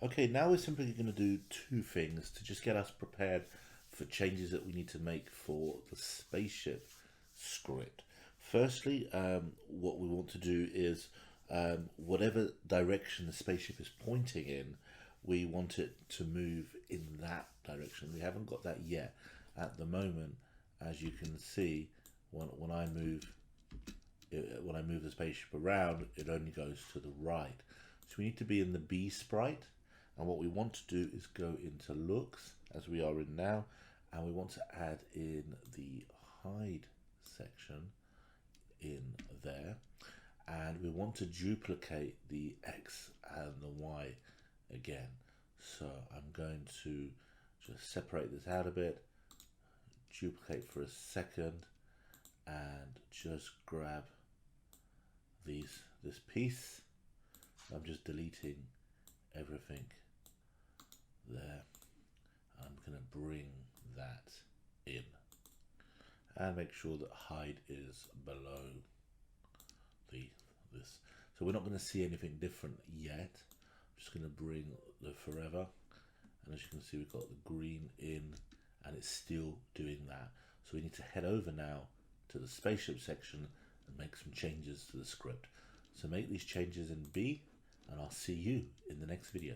Okay, now we're simply going to do two things to just get us prepared for changes that we need to make for the spaceship script. Firstly, what we want to do is whatever direction the spaceship is pointing in, we want it to move in that direction. We haven't got that yet. At the moment, as you can see, when I move when I move the spaceship around, it only goes to the right. So we need to be in the B sprite, and what we want to do is go into looks, as we are in now, and we want to add in the hide section in there, and we want to duplicate the X and the Y again. So I'm going to just separate this out a bit, duplicate for a second, and just grab this piece. I'm just deleting everything there. I'm going to bring that in and make sure that hide is below this. So we're not going to see anything different yet. I'm just going to bring the forever, and as you can see, we've got the green in, and it's still doing that. So we need to head over now to the spaceship section and make some changes to the script. So make these changes in B, and I'll see you in the next video.